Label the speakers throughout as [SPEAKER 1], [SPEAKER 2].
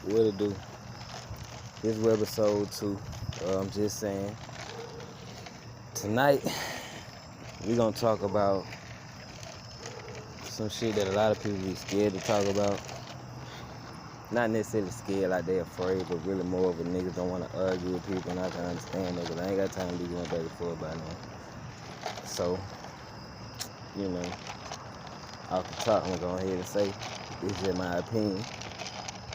[SPEAKER 1] What it do? This Webisode 2. I'm just saying. Tonight, we gonna talk about some shit that a lot of people be scared to talk about. Not necessarily scared like they afraid, but really more of a niggas don't want to argue with people, and I can understand that, because I ain't got time to be going back and forth by now. So, off the top, I'm gonna go ahead and say, it's just my opinion.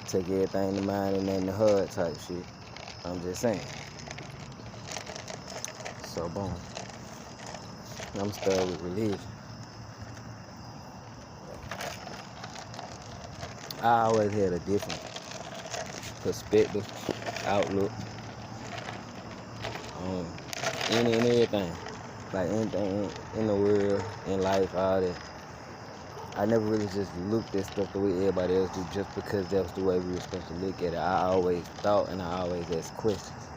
[SPEAKER 1] Take everything to mind and then the hard type shit. I'm just saying. So, boom. I'm starting with religion. I always had a different perspective, outlook on any and everything. Like anything in the world, in life, all that. I never really just looked at stuff the way everybody else do just because that was the way we were supposed to look at it. I always thought and I always asked questions.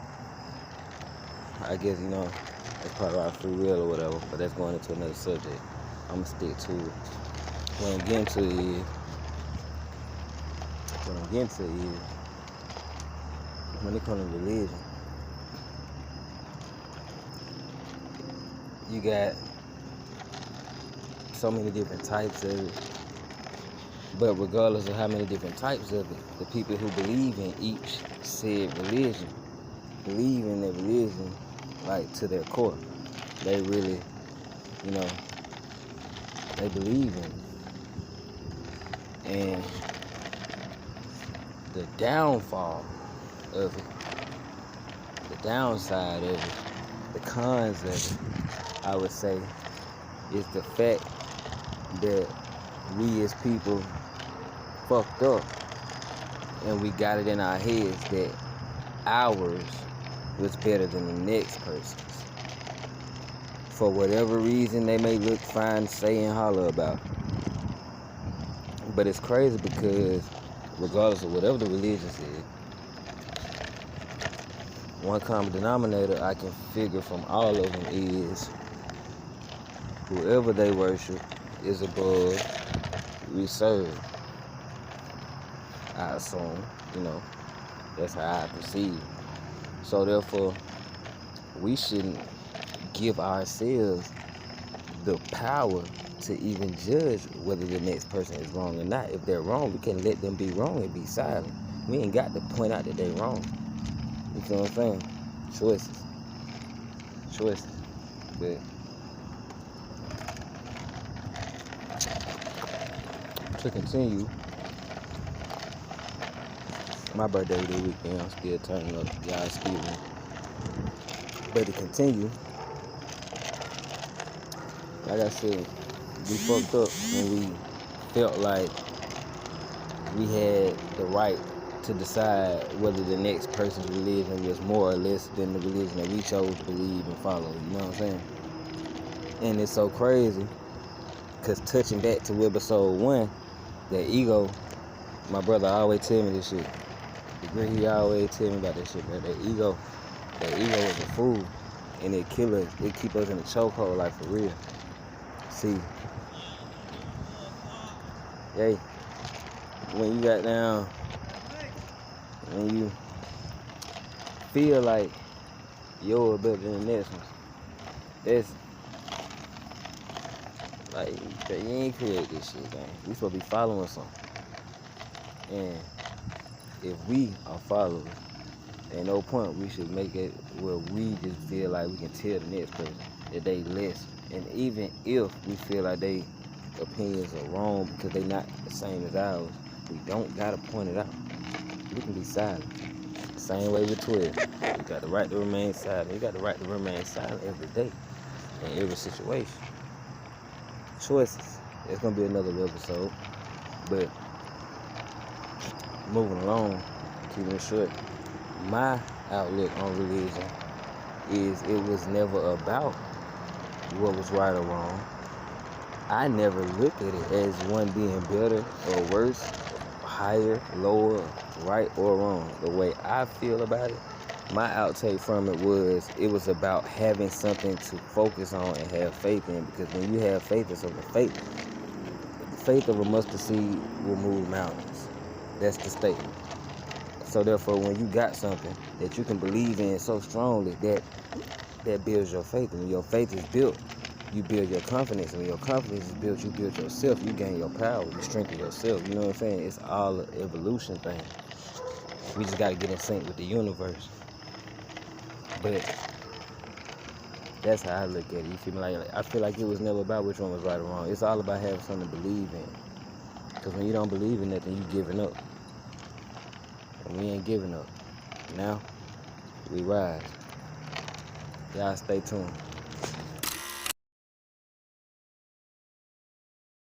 [SPEAKER 1] I guess, that's part of our free will or whatever, but that's going into another subject. I'm going to stick to it. What I'm getting to is, when it comes to religion, you got so many different types of it. But regardless of how many different types of it, the people who believe in each said religion, believe in their religion, like, to their core. They really, they believe in it. And the downfall of it, the downside of it, the cons of it, I would say, is the fact that we as people fucked up and we got it in our heads that ours was better than the next person's. For whatever reason they may look fine, say and holler about. But it's crazy because regardless of whatever the religion said, one common denominator I can figure from all of them is whoever they worship is above reserve. I assume, that's how I perceive. So therefore, we shouldn't give ourselves the power to even judge whether the next person is wrong or not. If they're wrong, we can let them be wrong and be silent. We ain't got to point out that they're wrong. You feel what I'm saying? Choices. But to continue, my birthday this weekend, I'm still turning up. Y'all excuse me. But to continue, like I said, we fucked up when we felt like we had the right to decide whether the next person's religion was more or less than the religion that we chose to believe and follow. You know what I'm saying? And it's so crazy, because touching back to Webisode 1, that ego, my brother always tell me this shit. He always tell me about that shit, man. That ego is a fool, and it kill us. It keep us in a chokehold, like, for real. See, when you feel like you're better than the next one, that's like, you ain't create this shit, man. We supposed to be following something. And if we are followers, ain't no point we should make it where we just feel like we can tell the next person that they less. And even if we feel like they opinions are wrong because they not the same as ours, we don't gotta point it out. We can be silent. Same way with Twitter. We got the right to remain silent. We got the right to remain silent every day, in every situation. Choices. It's gonna be another episode. But moving along, keeping it short, my outlook on religion is it was never about what was right or wrong. I never looked at it as one being better or worse, higher, lower, right or wrong. The way I feel about it, my outtake from it was about having something to focus on and have faith in. Because when you have faith, it's over faith. The faith of a mustard seed will move mountains. That's the statement. So therefore, when you got something that you can believe in so strongly, that builds your faith. And when your faith is built, you build your confidence. And when your confidence is built, you build yourself. You gain your power. You strengthen yourself. You know what I'm saying? It's all an evolution thing. We just got to get in sync with the universe. But that's how I look at it. You feel me? Like I feel like it was never about which one was right or wrong. It's all about having something to believe in. Because when you don't believe in nothing, you giving up. And we ain't giving up. Now, we rise. Y'all stay tuned.